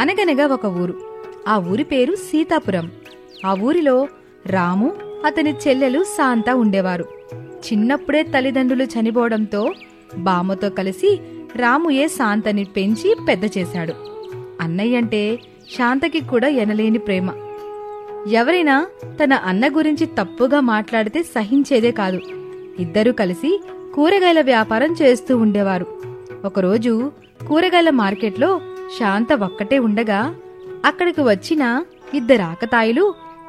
అనగనగా ఒక ఊరు. ఆ ఊరి పేరు సీతాపురం. ఆ ఊరిలో రాము, అతని చెల్లెలు శాంత ఉండేవారు. చిన్నప్పుడే తల్లిదండ్రులు చనిపోవడంతో బామ్మతో కలిసి రాముయే శాంతని పెంచి పెద్ద చేశాడు. అన్నయ్యంటే శాంతకి కూడా ఎనలేని ప్రేమ. ఎవరైనా తన అన్న గురించి తప్పుగా మాట్లాడితే సహించేదే కాదు. ఇద్దరూ కలిసి కూరగాయల వ్యాపారం చేస్తూ ఉండేవారు. ఒకరోజు కూరగాయల మార్కెట్లో శాంత ఒక్కటే ఉండగా అక్కడికి వచ్చిన ఇద్దరు ఆకతాయిలు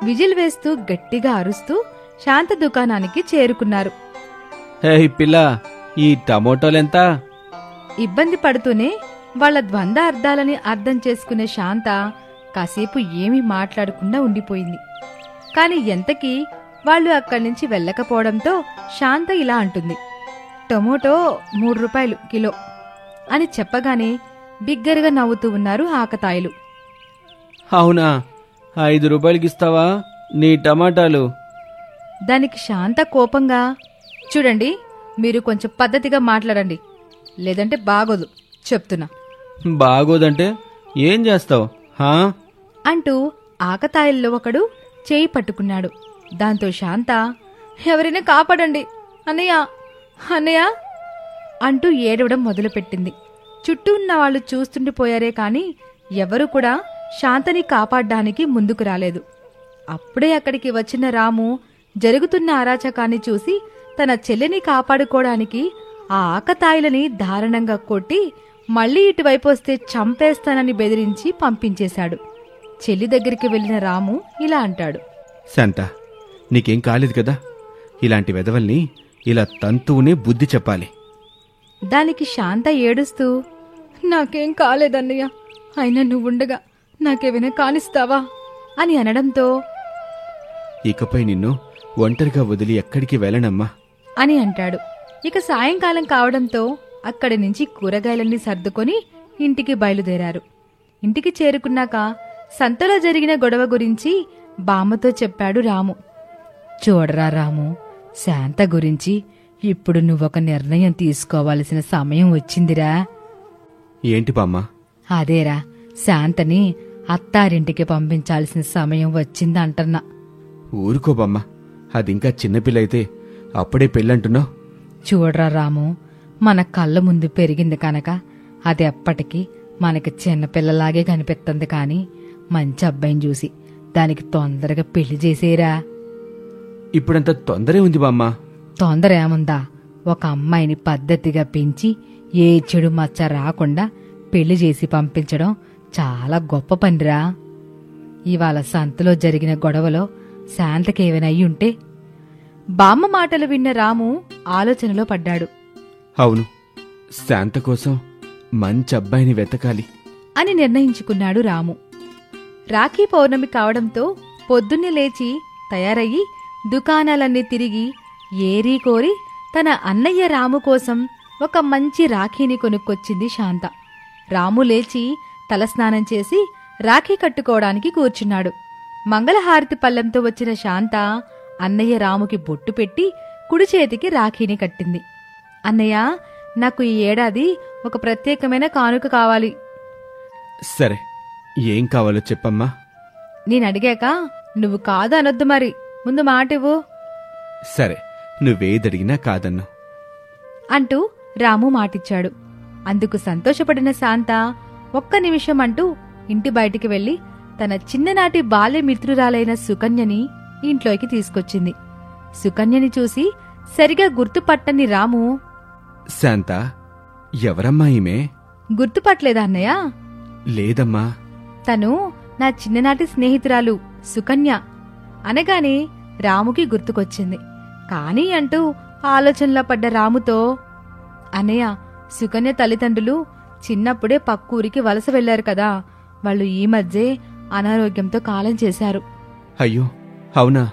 విజిల్ వేస్తూ గట్టిగా అరుస్తూ శాంత దుకాణానికి చేరుకున్నారు. హే పిల్ల, ఈ టమోటోలెంత? ఇబ్బంది పడుతూనే వాళ్ల ద్వంద్వ అర్థాలని అర్థం చేసుకునే శాంత కాసేపు ఏమీ మాట్లాడకుండా ఉండిపోయింది. కాని ఎంతకీ వాళ్లు అక్కడి నుంచి వెళ్ళకపోవడంతో శాంత ఇలా అంటుంది: టొమాటో 3 రూపాయలు కిలో అని చెప్పగానే బిగ్గరగా నవ్వుతూ ఉన్నారు ఆకతాయిలు. అవునా, 5 రూపాయలకిస్తావా నీ టమాటాలు? దానికి శాంత కోపంగా, చూడండి, మీరు కొంచెం పద్ధతిగా మాట్లాడండి, లేదంటే బాగోదు చెప్తున్నా. బాగోదంటే ఏం చేస్తావు అంటూ ఆకతాయిల్లో ఒకడు చేయి పట్టుకున్నాడు. దాంతో శాంత, ఎవరైనా కాపాడండి అన్నయ్య, అన్నయ్య అంటూ ఏడవడం మొదలుపెట్టింది. చుట్టూ ఉన్న వాళ్ళు చూస్తుండిపోయారే కాని ఎవరూ కూడా శాంతని కాపాడ్డానికి ముందుకు రాలేదు. అప్పుడే అక్కడికి వచ్చిన రాము జరుగుతున్న అరాచకాన్ని చూసి తన చెల్లిని కాపాడుకోవడానికి ఆ ఆకతాయిలని దారుణంగా కొట్టి మళ్లీ ఇటువైపు వస్తే చంపేస్తానని బెదిరించి పంపించేశాడు. చెల్లి దగ్గరికి వెళ్లిన రాము ఇలా అంటాడు: శాంత, నీకేం కాలేదు కదా? ఇలాంటి వెధవల్ని ఇలా తంతువునే బుద్ధి చెప్పాలి. దానికి శాంత ఏడుస్తూ, నాకేం కాలేదన్నయ్య, అయినా నువ్వుండగా నాకేమైనా కానిస్తావా అని అనడంతో, ఇకపై నిన్ను ఒంటరిగా వదిలి ఎక్కడికి వెళ్ళనమ్మా అని అంటాడు. ఇక సాయంకాలం కావడంతో అక్కడి నుంచి కూరగాయలన్నీ సర్దుకొని ఇంటికి బయలుదేరారు. ఇంటికి చేరుకున్నాక సంతలో జరిగిన గొడవ గురించి బామ్మతో చెప్పాడు రాము. చూడరా రాము, శాంత గురించి ఇప్పుడు నువ్వొక నిర్ణయం తీసుకోవాల్సిన సమయం వచ్చిందిరా. ఏంటి బామ్మ? అదేరా, శాంతని అత్తారింటికి పంపించాల్సిన సమయం వచ్చిందంటన్నా. ఊరుకో బామ్మ, అదింకా చిన్నపిల్లయితే అప్పుడే పెళ్ళంటున్నావు. చూడరా రాము, మన కళ్ళ ముందు పెరిగింది కనుక అది ఎప్పటికీ మనకి చిన్నపిల్లలాగే కనిపిస్తుంది. కాని మంచి అబ్బాయిని చూసి దానికి తొందరగా పెళ్లి చేసేరా. ఇప్పుడంత తొందరే ఉంది బామ్మ. తొందర ఏముందా? ఒక అమ్మాయిని పద్ధతిగా పెంచి ఏ చెడు మచ్చ రాకుండా పెళ్లి చేసి పంపించడం చాలా గొప్ప పనిరా. ఇవాళ సంతలో జరిగిన గొడవలో శాంతకేమైనా అయ్యుంటే? బామ్మ మాటలు విన్న రాము ఆలోచనలో పడ్డాడు. అవును, శాంత కోసం మంచి అబ్బాయిని వెతకాలి అని నిర్ణయించుకున్నాడు రాము. రాఖీ పౌర్ణమి కావడంతో పొద్దున్నే లేచి తయారయ్యి దుకాణాలన్నీ తిరిగి ఏరీ కోరి తన అన్నయ్య రాము కోసం ఒక మంచి రాఖీని కొనుక్కొచ్చింది శాంత. రాము లేచి తలస్నానం చేసి రాఖీ కట్టుకోవడానికి కూర్చున్నాడు. మంగళహారతి పళ్ళెంతో వచ్చిన శాంత అన్నయ్య రాముకి బొట్టు పెట్టి కుడి చేతికి రాఖీని కట్టింది. అన్నయ్య, నాకు ఈ ఏడాది ఒక ప్రత్యేకమైన కానుక కావాలి. సరే, ఏం కావాలో చెప్పమ్మా. నేనడిగాక నువ్వు కాదు అనొద్దు, మరి ముందు మాటివ్వు. సరే, నువ్వేదడిగినా కాదన్ను అంటూ రాము మాటిచ్చాడు. అందుకు సంతోషపడిన శాంత ఒక్క నిమిషం అంటూ ఇంటి బయటికి వెళ్లి తన చిన్ననాటి బాల్య మిత్రురాలైన సుకన్యని ఇంట్లోకి తీసుకొచ్చింది. సుకన్యని చూసి సరిగా గుర్తుపట్టని రాము, శాంత, ఎవరమ్మా ఈమె? గుర్తుపట్టలేదా అన్నయ్య? లేదమ్మా. తను నా చిన్ననాటి స్నేహితురాలు సుకన్య అనగానే రాముకి గుర్తుకొచ్చింది. కాని అంటూ ఆలోచనలో పడ్డ రాముతో, అన్నయ్య, సుకన్య తల్లిదండ్రులు చిన్నప్పుడే పక్కూరికి వలస వెళ్లారు కదా, వాళ్ళు ఈ మధ్యే అనారోగ్యంతో కాలం చేశారు. అయ్యో, అవునా?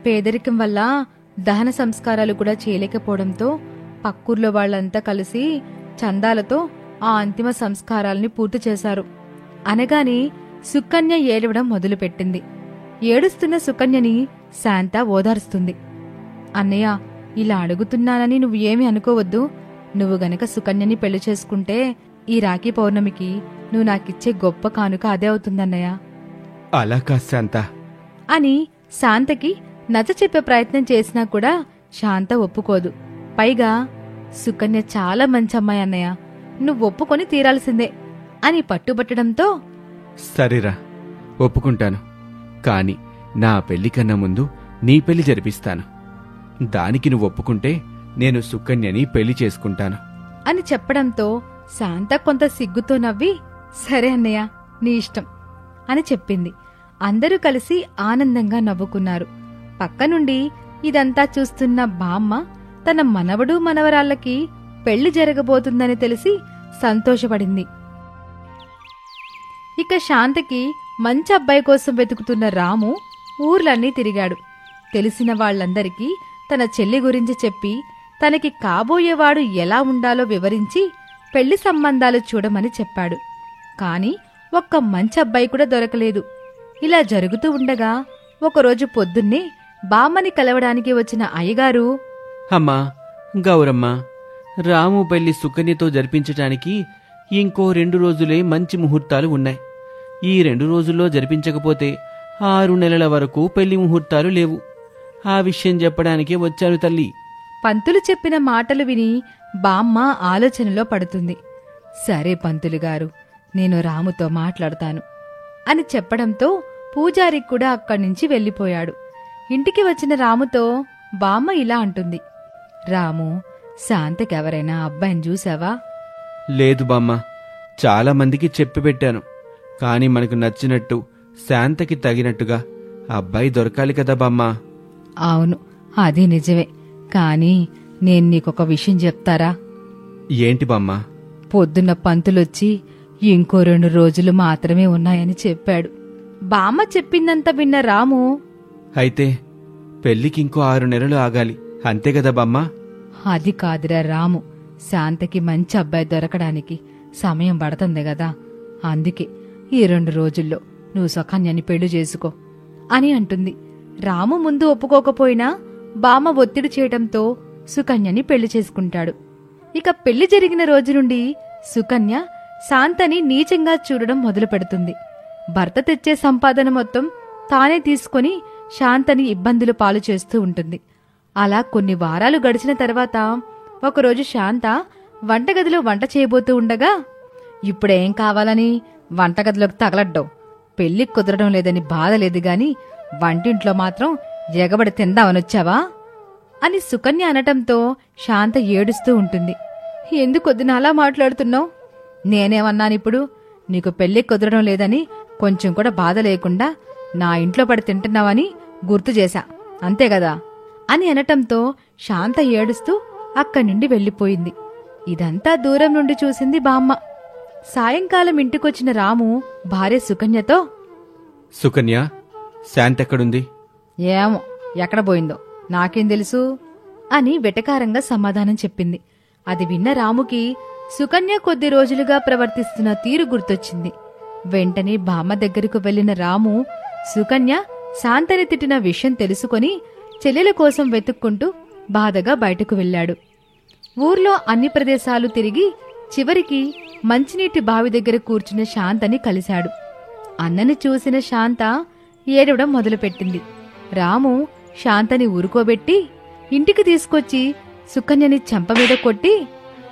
పేదరికం వల్ల దహన సంస్కారాలు కూడా చేయలేకపోవడంతో పక్కూర్లో వాళ్లంతా కలిసి చందాలతో ఆ అంతిమ సంస్కారాల్ని పూర్తి చేశారు అనగానే సుకన్య ఏడవడం మొదలుపెట్టింది. ఏడుస్తున్న సుకన్యని శాంత ఓదారుస్తుంది. అన్నయ్య, ఇలా అడుగుతున్నానని నువ్వు ఏమీ అనుకోవద్దు. నువ్వు గనక సుకన్యని పెళ్లి చేసుకుంటే ఈ రాఖీ పౌర్ణమికి నువ్వు నాకిచ్చే గొప్ప కానుక అదే అవుతుందన్నయ్య అలా కాదు శాంత. అని శాంతకి నచ్చచెప్పే ప్రయత్నం చేసినా కూడా శాంత ఒప్పుకోదు. పైగా సుకన్య చాలా మంచి అమ్మాయి అన్నయ్య, నువ్వు ఒప్పుకొని తీరాల్సిందే అని పట్టుబట్టడంతో సరేరా, ఒప్పుకుంటాను. కాని నా పెళ్లి కన్నా ముందు నీ పెళ్లి జరిపిస్తాను. దానికి నువ్వు ఒప్పుకుంటే నేను సుకన్యని పెళ్లి చేసుకుంటాను అని చెప్పడంతో శాంత కొంత సిగ్గుతో నవ్వి సరే అన్నయ్య, నీ ఇష్టం అని చెప్పింది. అందరూ కలిసి ఆనందంగా నవ్వుకున్నారు. పక్కనుండి ఇదంతా చూస్తున్న బామ్మ తన మనవడు మనవరాళ్లకి పెళ్లి జరగబోతుందని తెలిసి సంతోషపడింది. ఇక శాంతకి మంచి అబ్బాయి కోసం వెతుకుతున్న రాము ఊర్లన్నీ తిరిగాడు. తెలిసిన వాళ్లందరికీ తన చెల్లి గురించి చెప్పి తనకి కాబోయేవాడు ఎలా ఉండాలో వివరించి పెళ్లి సంబంధాలు చూడమని చెప్పాడు. కాని ఒక్క మంచి అబ్బాయి కూడా దొరకలేదు. ఇలా జరుగుతూ ఉండగా ఒకరోజు పొద్దున్నే బామ్మని కలవడానికి వచ్చిన అయ్యగారు, అమ్మా గౌరమ్మ, రాము పెళ్లి సుకన్యతో జరిపించటానికి ఇంకో 2 రోజులే మంచి ముహూర్తాలు ఉన్నాయి. ఈ 2 రోజుల్లో జరిపించకపోతే 6 నెలల వరకు పెళ్లి ముహూర్తాలు లేవు. ఆ విషయం చెప్పడానికే వచ్చాను తల్లి. పంతులు చెప్పిన మాటలు విని బామ్మ ఆలోచనలో పడుతుంది. సరే పంతులుగారు, నేను రాముతో మాట్లాడతాను అని చెప్పడంతో పూజారి కూడా అక్కడ్నుంచి వెళ్ళిపోయాడు. ఇంటికి వచ్చిన రాముతో బామ్మ ఇలా అంటుంది, రాము, శాంతకెవరైనా అబ్బాయిని చూసావా? లేదు బామ్మ, చాలా మందికి చెప్పి పెట్టాను. కాని మనకు నచ్చినట్టు శాంతకి తగినట్టుగా అబ్బాయి దొరకాలి కదా బామ్మా. అవును, అది నిజమే. కాని నేను నీకొక విషయం చెప్తారా? ఏంటి బామ్మా? పొద్దున్న పంతులొచ్చి ఇంకో 2 రోజులు మాత్రమే ఉన్నాయని చెప్పాడు. బామ్మ చెప్పిందంత విన్న రాము, అయితే పెళ్లికి ఇంకో 6 నెలలు ఆగాలి, అంతే కదా బామ్మా? అది కాదురా రాము, శాంతకి మంచి అబ్బాయి దొరకడానికి సమయం పడుతుంది గదా, అందుకే ఈ 2 రోజుల్లో నువ్వు సుకన్యని పెళ్లి చేసుకో అని అంటుంది. రాము ముందు ఒప్పుకోకపోయినా బామ్మ ఒత్తిడి చేయటంతో సుకన్యని పెళ్లి చేసుకుంటాడు. ఇక పెళ్లి జరిగిన రోజు నుండి సుకన్య శాంతని నీచంగా చూడడం మొదలు పెడుతుంది. భర్త తెచ్చే సంపాదన మొత్తం తానే తీసుకుని శాంతని ఇబ్బందులు పాలు చేస్తూ ఉంటుంది. అలా కొన్ని వారాలు గడిచిన తర్వాత ఒకరోజు శాంత వంటగదిలో వంట చేయబోతూ ఉండగా, ఇప్పుడేం కావాలని వంటగదిలోకి తగలడ్డావు? పెళ్లి కుదరడం లేదని బాధ లేదు గాని వంటింట్లో మాత్రం ఎగబడి తిందామనొచ్చావా అని సుకన్య అనటంతో శాంత ఏడుస్తూ ఉంటుంది. ఎందుకొద్దున అలా మాట్లాడుతున్నావు? నేనేమన్నానిప్పుడు? నీకు పెళ్లి కుదరడం లేదని కొంచెం కూడా బాధ లేకుండా నా ఇంట్లో పడి తింటున్నావని గుర్తు చేశా, అంతేగదా అని అనటంతో శాంత ఏడుస్తూ అక్కడి నుండి వెళ్ళిపోయింది. ఇదంతా దూరం నుండి చూసింది బామ్మ. సాయంకాలం ఇంటికొచ్చిన రాము భార్య సుకన్యతో, సుకన్య, శాంతెక్కడుంది? ఏమో, ఎక్కడ పోయిందో నాకేం తెలుసు అని వెటకారంగా సమాధానం చెప్పింది. అది విన్న రాముకి సుకన్య కొద్ది రోజులుగా ప్రవర్తిస్తున్న తీరు గుర్తొచ్చింది. వెంటనే బామ్మ దగ్గరకు వెళ్లిన రాము సుకన్య శాంతని తిట్టిన విషయం తెలుసుకొని చెల్లెల కోసం వెతుక్కుంటూ బాధగా బయటకు వెళ్లాడు. ఊర్లో అన్ని ప్రదేశాలు తిరిగి చివరికి మంచినీటి బావి దగ్గర కూర్చున్న శాంతని కలిశాడు. అన్నని చూసిన శాంత ఏడవడం మొదలుపెట్టింది. రాము శాంతని ఊరుకోబెట్టి ఇంటికి తీసుకొచ్చి సుకన్యని చెంపమీద కొట్టి,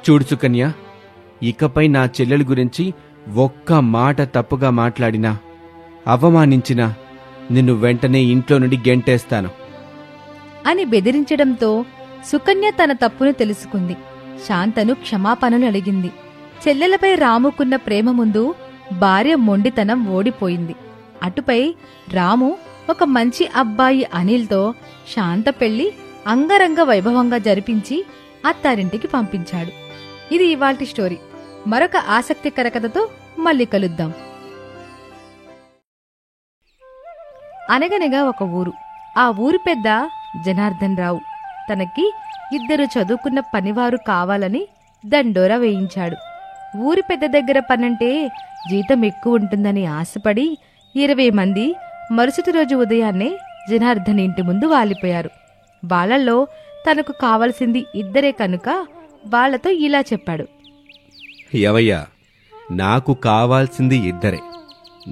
చూడు సుకన్య, ఇకపై నా చెల్లెలి గురించి ఒక్క మాట తప్పుగా మాట్లాడినా, అవమానించినా నిన్ను వెంటనే ఇంట్లో నుండి గెంటేస్తాను అని బెదిరించడంతో సుకన్య తన తప్పును తెలుసుకుంది. శాంతను క్షమాపణలు అడిగింది. చెల్లెలపై రాముకున్న ప్రేమ ముందు భార్య మొండితనం ఓడిపోయింది. అటుపై రాము ఒక మంచి అబ్బాయి అనిల్తో శాంత పెళ్లి అంగరంగ వైభవంగా జరిపించి అత్తారింటికి పంపించాడు. ఇది ఇవాల్టి స్టోరీ. మరొక ఆసక్తికర కథతో మళ్ళీ కలుద్దాం. అనగనగా ఒక ఊరు. ఆ ఊరు పెద్ద జనార్దన్ రావు తనకి 2 చదువుకున్న పనివారు కావాలని దండోరా వేయించాడు. ఊరి పెద్ద దగ్గర పనంటే జీతం ఎక్కువ ఉంటుందని ఆశపడి 20 మంది మరుసటి రోజు ఉదయాన్నే జనార్దన్ ఇంటి ముందు వాలిపోయారు. వాళ్లలో తనకు కావలసింది 2 కనుక వాళ్లతో ఇలా చెప్పాడు. ఎవయ్యా, నాకు కావాల్సింది ఇద్దరే.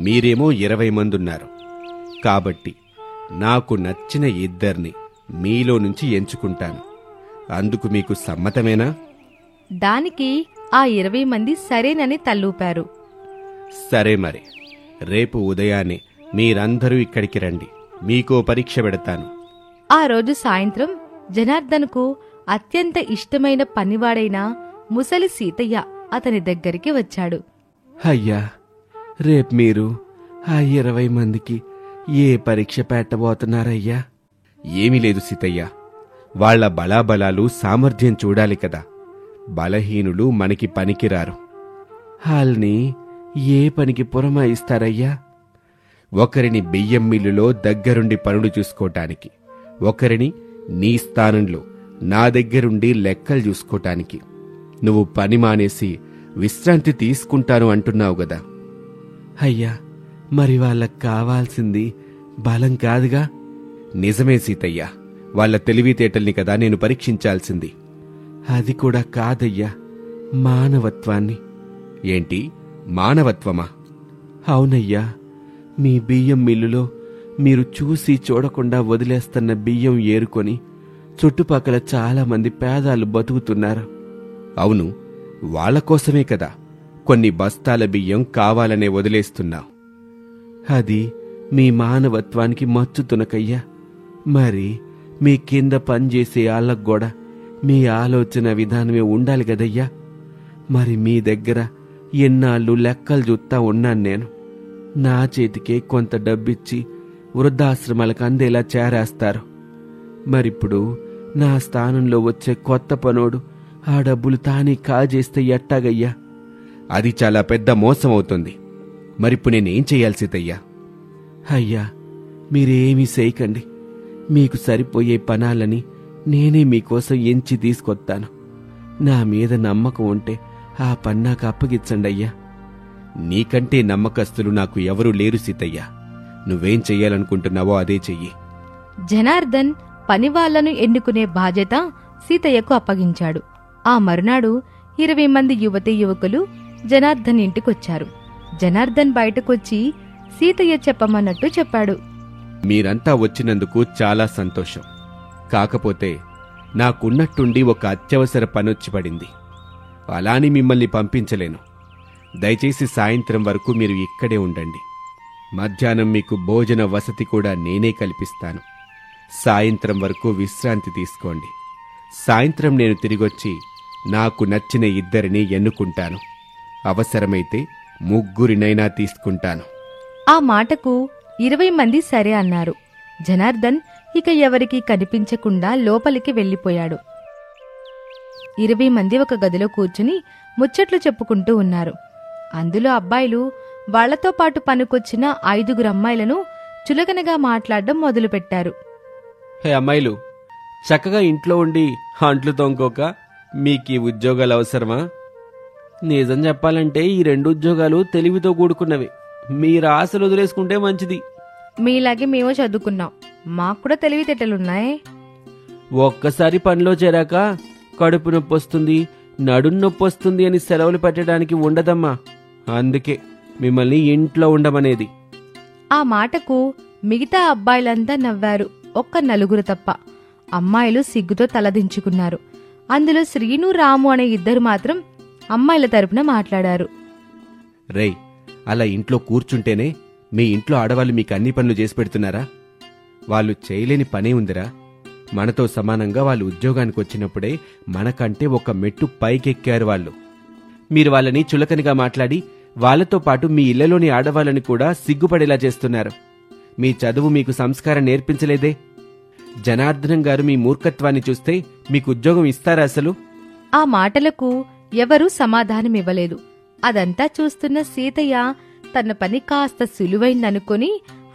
మీరేమో 20 మందున్నారు. కాబట్టి నాకు నచ్చిన ఇద్దరిని మీలో నుంచి ఎంచుకుంటాను. అందుకు మీకు సమ్మతమేనా? దానికి ఆ 20 మంది సరేనని తల్లూపారు. సరే మరి, రేపు ఉదయాన్నే మీరందరూ ఇక్కడికి రండి. మీకో పరీక్ష పెడతాను. ఆ రోజు సాయంత్రం జనార్దన్కు అత్యంత ఇష్టమైన పనివాడైన ముసలి సీతయ్య అతని దగ్గరికి వచ్చాడు. అయ్యా, రేపు మీరు ఆ 20 మందికి ఏ పరీక్ష పెట్టబోతున్నారయ్యా? ఏమీ లేదు సీతయ్య, వాళ్ల బలాబలాలు సామర్థ్యం చూడాలి కదా. బలహీనులు మనకి పనికిరారు. వాళ్ళని ఏ పనికి పురమాయిస్తారయ్యా? ఒకరిని బియ్యం మిల్లులో దగ్గరుండి పనులు చూసుకోటానికి, ఒకరిని నీ స్థానంలో నా దగ్గరుండి లెక్కలు చూసుకోటానికి. నువ్వు పని మానేసి విశ్రాంతి తీసుకుంటాను అంటున్నావు గదా. అయ్యా, మరి వాళ్ళకి కావాల్సింది బలం కాదుగా? నిజమే సీతయ్య, వాళ్ల తెలివితేటల్ని కదా నేను పరీక్షించాల్సింది. అది కూడా కాదయ్యా, మానవత్వాన్ని. ఏంటి, మానవత్వమా? అవునయ్యా, మీ బియ్యం మిల్లులో మీరు చూసి చూడకుండా వదిలేస్తున్న బియ్యం ఏరుకొని చుట్టుపక్కల చాలామంది పేదాలు బతుకుతున్నారు. అవును, వాళ్ల కోసమే కదా కొన్ని బస్తాల బియ్యం కావాలనే వదిలేస్తున్నావు. అది మీ మానవత్వానికి మచ్చుతునకయ్యా. మరి మీ కింద పనిచేసే వాళ్ళకు కూడా మీ ఆలోచన విధానమే ఉండాలి కదయ్యా. మరి మీ దగ్గర ఎన్నాళ్ళు లెక్కలు చూస్తా ఉన్నాను నేను. నా చేతికే కొంత డబ్బిచ్చి వృద్ధాశ్రమాలకు అందేలా చేరేస్తారు. మరిప్పుడు నా స్థానంలో వచ్చే కొత్త పనోడు ఆ డబ్బులు తానే కాజేస్తే ఎట్టాగయ్యా? అది చాలా పెద్ద మోసం అవుతుంది. మరిప్పుడు నేనేం చెయ్యాలి సీతయ్యా? అయ్యా, మీరేమీ చేయకండి. మీకు సరిపోయే పనాలని నేనే మీకోసం ఎంచి తీసుకొస్తాను. నా మీద నమ్మకం ఉంటే ఆ పని నాకు అప్పగించండి అయ్యా. నీకంటే నమ్మకస్తులు నాకు ఎవరూ లేరు సీతయ్య. నువ్వేం చెయ్యాలనుకుంటున్నావో అదే చెయ్యి. జనార్దన్ పనివాళ్లను ఎన్నుకునే బాధ్యత సీతయ్యకు అప్పగించాడు. ఆ మరునాడు 20 మంది యువతీ యువకులు జనార్దన్ ఇంటికొచ్చారు. జనార్దన్ బయటకొచ్చి సీతయ్య చెప్పమన్నట్టు చెప్పాడు. మీరంతా వచ్చినందుకు చాలా సంతోషం. కాకపోతే నాకున్నట్టుండి ఒక అత్యవసర పనొచ్చి పడింది. అలాని మిమ్మల్ని పంపించలేను. దయచేసి సాయంత్రం వరకు మీరు ఇక్కడే ఉండండి. మధ్యాహ్నం మీకు భోజన వసతి కూడా నేనే కల్పిస్తాను. సాయంత్రం వరకు విశ్రాంతి తీసుకోండి. సాయంత్రం నేను తిరిగొచ్చి నాకు నచ్చిన ఇద్దరిని ఎన్నుకుంటాను. అవసరమైతే 3 తీసుకుంటాను. ఆ మాటకు 20 మంది సరే అన్నారు. జనార్దన్ ఇక ఎవరికీ కనిపించకుండా లోపలికి వెళ్లిపోయాడు. 20 మంది ఒక గదిలో కూర్చుని ముచ్చట్లు చెప్పుకుంటూ ఉన్నారు. అందులో అబ్బాయిలు వాళ్లతో పాటు పనికొచ్చిన 5 అమ్మాయిలను చులకనగా మాట్లాడడం మొదలుపెట్టారు. హే అమ్మాయిలు, చక్కగా ఇంట్లో ఉండి అంట్లు తోముకోక మీకీ ఉద్యోగాలు అవసరమా? నిజం చెప్పాలంటే ఈ 2 ఉద్యోగాలు తెలివితో కూడుకున్నవి. మీరు ఆశలు వదిలేసుకుంటే మంచిది. మీలాగే మేము చదువుకున్నాం, మాకు కూడా తెలివితేటలున్నాయే. ఒక్కసారి పనిలో చేరాక కడుపు నొప్పి వస్తుంది, నడుం నొప్పి వస్తుంది అని సెలవులు పెట్టడానికి ఉండదమ్మా. అందుకే మిమ్మల్ని ఇంట్లో ఉండమనేది. ఆ మాటకు మిగతా అబ్బాయిలంతా నవ్వారు, ఒక్క 4 తప్ప. అమ్మాయిలు సిగ్గుతో తలదించుకున్నారు. అందులో శ్రీను, రాము అనే 2 మాత్రం అమ్మాయిల తరపున మాట్లాడారు. రేయ్, అలా ఇంట్లో కూర్చుంటేనే మీ ఇంట్లో ఆడవాళ్ళు మీకు అన్ని పనులు చేసి పెడుతున్నారా? వాళ్ళు చేయలేని పనే ఉందిరా. మనతో సమానంగా వాళ్ళు ఉద్యోగానికి వచ్చినప్పుడే మనకంటే ఒక మెట్టు పైకెక్కారు వాళ్ళు. మీరు వాళ్ళని చులకనగా మాట్లాడి వాళ్లతో పాటు మీ ఇళ్లలోని ఆడవాళ్ళని కూడా సిగ్గుపడేలా చేస్తున్నారు. మీ చదువు మీకు సంస్కారం నేర్పించలేదే. జనార్దనం గారు మీ మూర్ఖత్వాన్ని చూస్తే మీకు ఉద్యోగం ఇస్తారా అసలు? ఆ మాటలకు ఎవరూ సమాధానమివ్వలేదు. అదంతా చూస్తున్న సీతయ్య తన పని కాస్త సులువైందనుకుని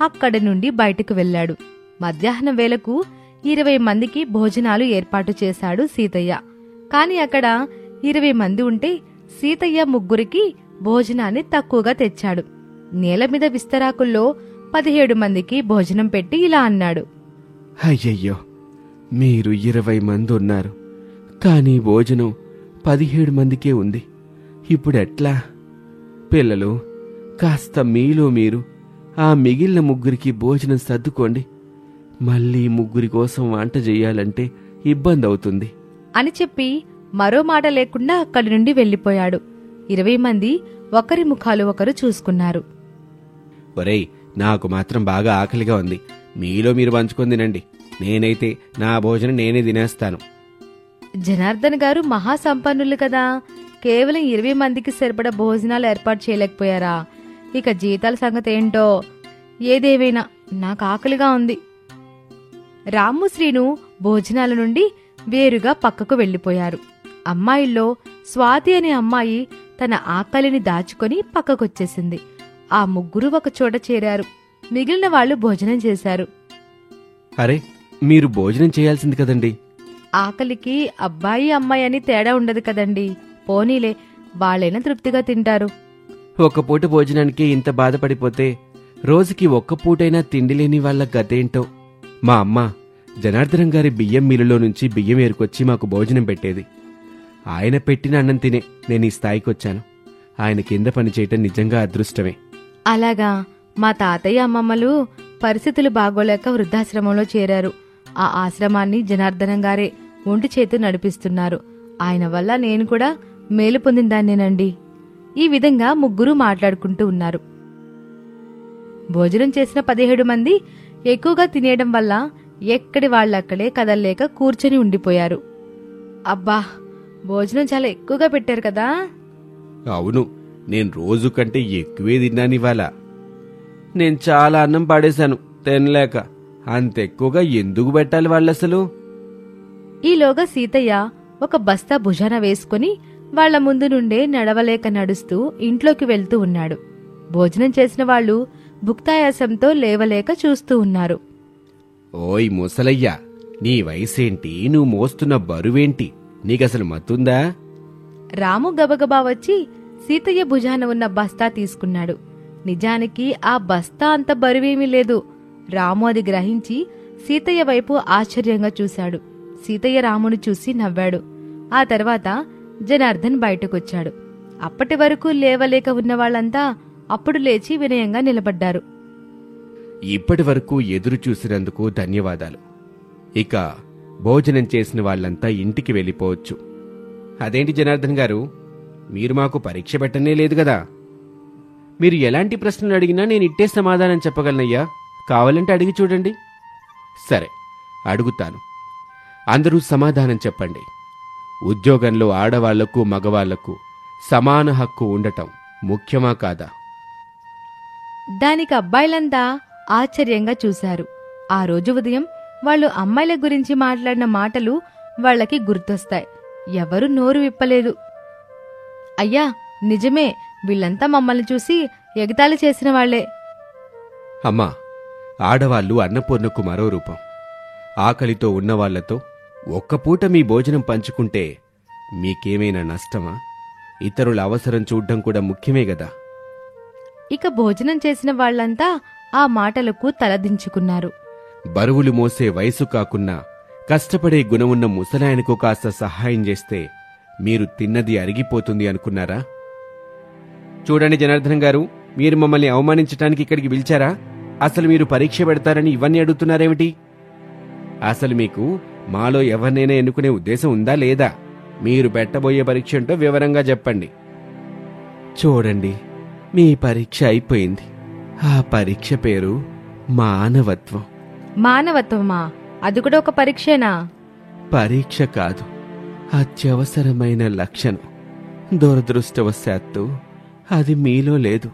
అక్కడి నుండి బయటకు వెళ్లాడు. మధ్యాహ్నం వేళకు 20 మందికి భోజనాలు ఏర్పాటు చేశాడు సీతయ్య. కాని అక్కడ 20 మంది ఉంటే సీతయ్య 3కి భోజనాన్ని తక్కువగా తెచ్చాడు. నేలమీద విస్తరాకుల్లో 17 మందికి భోజనం పెట్టి ఇలా అన్నాడు. అయ్యయ్యో, మీరు 20 మంది ఉన్నారు, కానీ భోజనం 17 మందికే ఉంది. ఇప్పుడెట్లా? పిల్లలు, కాస్త మీలో మీరు ఆ మిగిలిన ముగ్గురికి భోజనం సర్దుకోండి. మళ్ళీ ముగ్గురి కోసం వంట చెయ్యాలంటే ఇబ్బంది అవుతుంది అని చెప్పి మరో మాట లేకుండా అక్కడి నుండి వెళ్ళిపోయాడు. 20 మంది ఒకరి ముఖాలు ఒకరు చూసుకున్నారు. ఒరేయ్, నాకు మాత్రం బాగా ఆకలిగా ఉంది. మీలో మీరు పంచుకొని తినండి. నేనైతే నా భోజనం నేనే తినేస్తాను. జనార్దన్ గారు మహాసంపన్నులు కదా, కేవలం 20 మందికి సరిపడా భోజనాలు ఏర్పాటు చేయలేకపోయారా? ఇక జీతాల సంగతి ఏంటో. ఏదేవైనా నాకు ఆకలిగా ఉంది. రాము, శ్రీను భోజనాల నుండి వేరుగా పక్కకు వెళ్లిపోయారు. అమ్మాయిల్లో స్వాతి అనే అమ్మాయి తన ఆకలిని దాచుకొని పక్కకొచ్చేసింది. ఆ ముగ్గురు ఒక చోట చేరారు. మిగిలిన వాళ్లు భోజనం చేశారు. అరే, మీరు భోజనం చేయాల్సింది కదండి. ఆకలికి అబ్బాయి అమ్మాయి అని తేడా ఉండదు కదండి. పోనీలే, వాళ్ళైనా తృప్తిగా తింటారు. ఒక్క పూట భోజనానికి ఇంత బాధపడిపోతే రోజుకి ఒక్క పూటైనా తిండి లేని వాళ్ళ గతేంటో. మా అమ్మ జనార్దనం గారి బియ్యం మిల్లులో నుంచి బియ్యం ఏరుకొచ్చి మాకు భోజనం పెట్టేది. ఆయన పెట్టిన అన్నం తినే నేను ఈ స్థాయికొచ్చాను. ఆయన కింద పనిచేయటం నిజంగా అదృష్టమే. అలాగా, మా తాతయ్య అమ్మమ్మలు పరిస్థితులు బాగోలేక వృద్ధాశ్రమంలో చేరారు. ఆ ఆశ్రమాన్ని జనార్దనం గారే ఒంటి చేతు నడిపిస్తున్నారు. ఆయన వల్ల నేను కూడా మేలు పొందిందాన్నేనండి. ఈ విధంగా ముగ్గురు మాట్లాడుకుంటూ ఉన్నారు. భోజనం చేసిన 17 మంది ఎక్కువగా తినేయడం వల్ల ఎక్కడి వాళ్ళక్కడే కదల్లేక కూర్చొని ఉండిపోయారు. అబ్బా, భోజనం చాలా ఎక్కువగా పెట్టారు కదా. అవును, నేను రోజు కంటే ఎక్కువే తిన్నానివాళ. నేను చాలా అన్నం పాడేశాను తినలేక. అంత ఎక్కువగా ఎందుకు పెట్టాలి వాళ్ళసలు? ఈలోగా సీతయ్య ఒక బస్తా భుజాన వేసుకుని వాళ్ల ముందు నుండే నడవలేక నడుస్తూ ఇంట్లోకి వెళ్తూ ఉన్నాడు. భోజనం చేసిన వాళ్లు భుక్తాయాసంతో లేవలేక చూస్తూ ఉన్నారు. ఓయ్ ముసలయ్యా, నీ వయసేంటి? నువ్వు మోస్తున్న బరువేంటి? నీకసలు మత్తుందా? రాము గబగబా వచ్చి సీతయ్య భుజాన ఉన్న బస్తా తీసుకున్నాడు. నిజానికి ఆ బస్తా అంత బరువేమీ లేదు. రాము అది గ్రహించి సీతయ్య వైపు ఆశ్చర్యంగా చూశాడు. సీతయ్య రామును చూసి నవ్వాడు. ఆ తర్వాత జనార్దన్ బయటకొచ్చాడు. అప్పటి వరకు లేవలేక ఉన్న వాళ్ళంతా అప్పుడు లేచి వినయంగా నిలబడ్డారు. ఇప్పటి వరకు ఎదురు చూసినందుకు ధన్యవాదాలు. ఇక భోజనం చేసిన వాళ్ళంతా ఇంటికి వెళ్ళిపోవచ్చు. అదేంటి జనార్దన్ గారు, మీరు మాకు పరీక్ష పెట్టనే లేదు కదా? మీరు ఎలాంటి ప్రశ్నలు అడిగినా నేను ఇట్టే సమాధానం చెప్పగలనయ్యా. కావాలంటే అడిగి చూడండి. సరే, అడుగుతాను. అందరూ సమాధానం చెప్పండి. ఉద్యోగంలో ఆడవాళ్లకు మగవాళ్లకు సమాన హక్కు ఉండటం ముఖ్యమా కాదా? దానికి అబ్బాయిలంతా ఆశ్చర్యంగా చూశారు. ఆ రోజు ఉదయం వాళ్ళు అమ్మాయిల గురించి మాట్లాడిన మాటలు వాళ్లకి గుర్తొస్తాయి. ఎవరూ నోరు విప్పలేదు. అయ్యా, నిజమే, వీళ్ళంతా మమ్మల్ని చూసి ఎగతాళి చేసిన వాళ్లే. అమ్మా, ఆడవాళ్లు అన్నపూర్ణకు మరో రూపం. ఆకలితో ఉన్నవాళ్లతో ఒక్కపూట మీ భోజనం పంచుకుంటే మీకేమైనా నష్టమా? ఇతరుల అవసరం చూడ్డం కూడా ముఖ్యమే గదా. ఇక భోజనం చేసిన వాళ్లంతా ఆ మాటలకు తలదించుకున్నారు. బరువులు మోసే వయసు కాకున్నా కష్టపడే గుణమున్న ముసలాయనకు కాస్త సహాయం చేస్తే మీరు తిన్నది అరిగిపోతుంది అనుకున్నారా? చూడండి జనార్దనం గారు, మీరు మమ్మల్ని అవమానించటానికి ఇక్కడికి పిలిచారా? అసలు మీరు పరీక్ష పెడతారని ఇవన్నీ అడుగుతున్నారేమిటి? అసలు మీకు మాలో ఎవరినైనా ఎన్నుకునే ఉద్దేశం ఉందా లేదా? మీరు పెట్టబోయే పరీక్ష ఏంటో వివరంగా చెప్పండి. చూడండి, మీ పరీక్ష అయిపోయింది. ఆ పరీక్ష పేరు మానవత్వం. మానవత్వమా? అది కూడా ఒక పరీక్షేనా? పరీక్ష కాదు, అత్యవసరమైన లక్షణం. దురదృష్టవశాత్తు అది మీలో లేదు.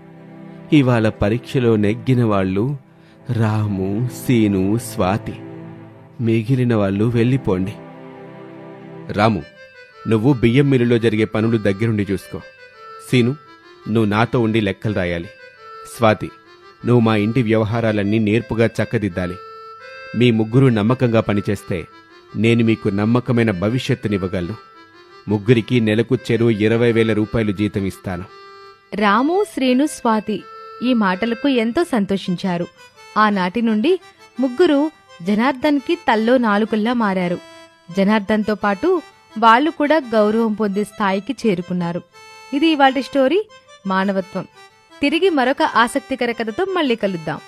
ఇవాళ పరీక్షలో నెగ్గిన వాళ్ళు రాము, సీను, స్వాతి. మిగిలిన వాళ్ళు వెళ్ళిపోండి. రాము, నువ్వు బియ్యం మిల్లులో జరిగే పనులు దగ్గరుండి చూసుకో. సీను, నువ్వు నాతో ఉండి లెక్కలు రాయాలి. స్వాతి, నువ్వు మా ఇంటి వ్యవహారాలన్నీ నేర్పుగా చక్కదిద్దాలి. మీ ముగ్గురు నమ్మకంగా పనిచేస్తే నేను మీకు నమ్మకమైన భవిష్యత్తునివ్వగలను. ముగ్గురికి నెలకు చెరువు 20,000 రూపాయలు జీతం ఇస్తాను. రాము, శ్రీను, స్వాతి ఈ మాటలకు ఎంతో సంతోషించారు. ఆనాటి నుండి ముగ్గురు జనార్దన్కి తల్లో నాలుకల్లా మారారు. జనార్దన్తో పాటు వాళ్ళు కూడా గౌరవం పొందే స్థాయికి చేరుకున్నారు. ఇది ఇవాల్టి స్టోరీ. మానవత్వం. తిరిగి మరొక ఆసక్తికర కథతో మళ్ళీ కలుద్దాం.